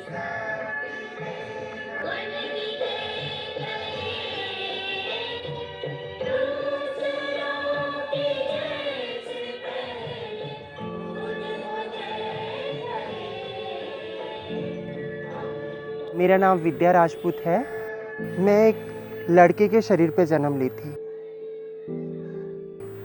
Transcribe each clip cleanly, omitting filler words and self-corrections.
मेरा नाम विद्या राजपूत है। मैं एक लड़के के शरीर पे जन्म ली थी।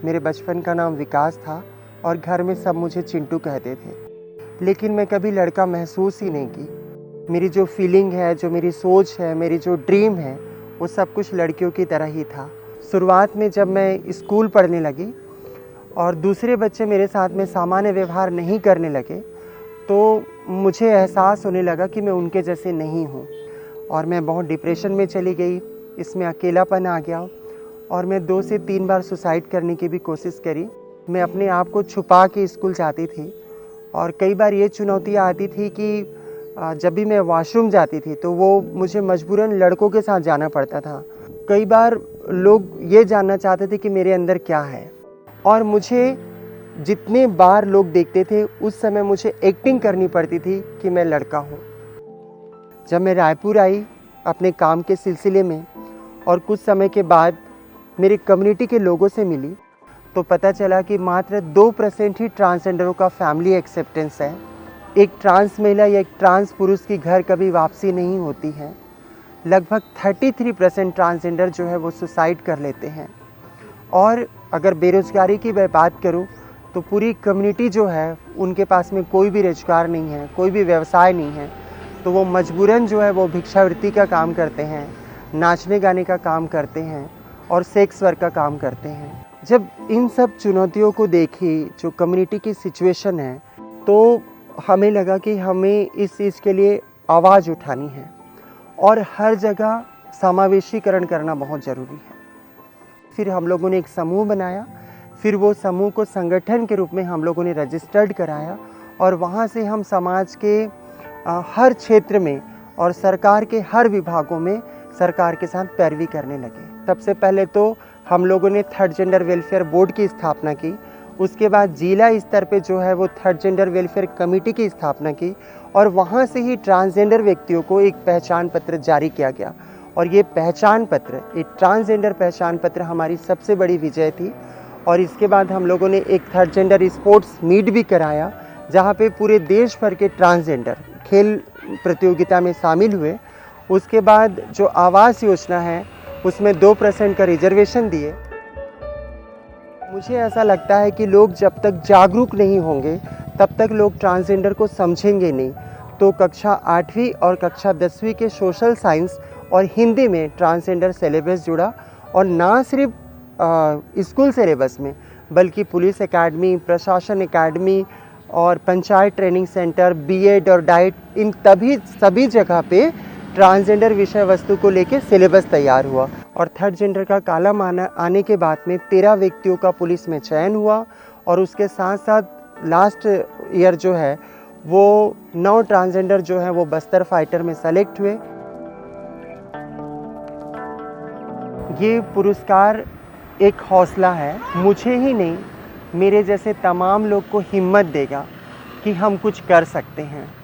मेरे बचपन का नाम विकास था और घर में सब मुझे चिंटू कहते थे। लेकिन मैं कभी लड़का महसूस ही नहीं की। मेरी जो फीलिंग है, जो मेरी सोच है, मेरी जो ड्रीम है, वो सब कुछ लड़कियों की तरह ही था। शुरुआत में जब मैं स्कूल पढ़ने लगी और दूसरे बच्चे मेरे साथ में सामान्य व्यवहार नहीं करने लगे, तो मुझे एहसास होने लगा कि मैं उनके जैसे नहीं हूँ और मैं बहुत डिप्रेशन में चली गई। इसमें अकेलापन आ गया और मैं 2 से 3 बार सुसाइड करने की भी कोशिश करी। मैं अपने आप को छुपा के स्कूल जाती थी और कई बार ये चुनौतियाँ आती थी कि जब भी मैं वॉशरूम जाती थी तो वो मुझे मजबूरन लड़कों के साथ जाना पड़ता था। कई बार लोग ये जानना चाहते थे कि मेरे अंदर क्या है और मुझे जितने बार लोग देखते थे उस समय मुझे एक्टिंग करनी पड़ती थी कि मैं लड़का हूँ। जब मैं रायपुर आई अपने काम के सिलसिले में और कुछ समय के बाद मेरी कम्युनिटी के लोगों से मिली, तो पता चला कि मात्र 2% ही ट्रांसजेंडरों का फैमिली एक्सेप्टेंस है। एक ट्रांस महिला या एक ट्रांस पुरुष की घर कभी वापसी नहीं होती है। लगभग 33% ट्रांसजेंडर जो है वो सुसाइड कर लेते हैं। और अगर बेरोज़गारी की मैं बात करूं तो पूरी कम्युनिटी जो है उनके पास में कोई भी रोजगार नहीं है, कोई भी व्यवसाय नहीं है, तो वो मजबूरन जो है वो भिक्षावृत्ति का काम करते हैं, नाचने गाने का काम करते हैं और सेक्स वर्क का काम करते हैं। जब इन सब चुनौतियों को देखी, जो कम्युनिटी की सिचुएशन है, तो हमें लगा कि हमें इस चीज़ के लिए आवाज़ उठानी है और हर जगह समावेशीकरण करना बहुत ज़रूरी है। फिर हम लोगों ने एक समूह बनाया। फिर वो समूह को संगठन के रूप में हम लोगों ने रजिस्टर्ड कराया और वहाँ से हम समाज के हर क्षेत्र में और सरकार के हर विभागों में सरकार के साथ पैरवी करने लगे। सबसे पहले तो हम लोगों ने थर्ड जेंडर वेलफेयर बोर्ड की स्थापना की। उसके बाद जिला स्तर पे जो है वो थर्ड जेंडर वेलफेयर कमेटी की स्थापना की और वहाँ से ही ट्रांसजेंडर व्यक्तियों को एक पहचान पत्र जारी किया गया। और ये पहचान पत्र, एक ट्रांसजेंडर पहचान पत्र हमारी सबसे बड़ी विजय थी। और इसके बाद हम लोगों ने एक थर्ड जेंडर स्पोर्ट्स मीट भी कराया, जहाँ पे पूरे देश भर के ट्रांसजेंडर खेल प्रतियोगिता में शामिल हुए। उसके बाद जो आवास योजना है उसमें 2% का रिजर्वेशन दिए। मुझे ऐसा लगता है कि लोग जब तक जागरूक नहीं होंगे तब तक लोग ट्रांसजेंडर को समझेंगे नहीं। तो कक्षा 8वीं और कक्षा 10वीं के सोशल साइंस और हिंदी में ट्रांसजेंडर सिलेबस जुड़ा और ना सिर्फ स्कूल सिलेबस में बल्कि पुलिस एकेडमी, प्रशासन एकेडमी और पंचायत ट्रेनिंग सेंटर, बीएड और डाइट, इन सभी जगह पे ट्रांसजेंडर विषय वस्तु को लेकर सिलेबस तैयार हुआ। और थर्ड जेंडर का कालम आने के बाद में 13 व्यक्तियों का पुलिस में चयन हुआ और उसके साथ साथ लास्ट ईयर जो है वो 9 ट्रांसजेंडर जो है वो बस्तर फाइटर में सेलेक्ट हुए। ये पुरस्कार एक हौसला है, मुझे ही नहीं, मेरे जैसे तमाम लोग को हिम्मत देगा कि हम कुछ कर सकते हैं।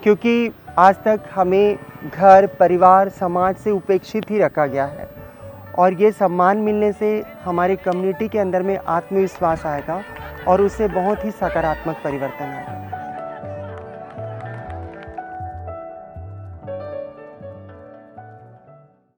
क्योंकि आज तक हमें घर, परिवार, समाज से उपेक्षित ही रखा गया है और ये सम्मान मिलने से हमारी कम्युनिटी के अंदर में आत्मविश्वास आएगा और उससे बहुत ही सकारात्मक परिवर्तन आएगा।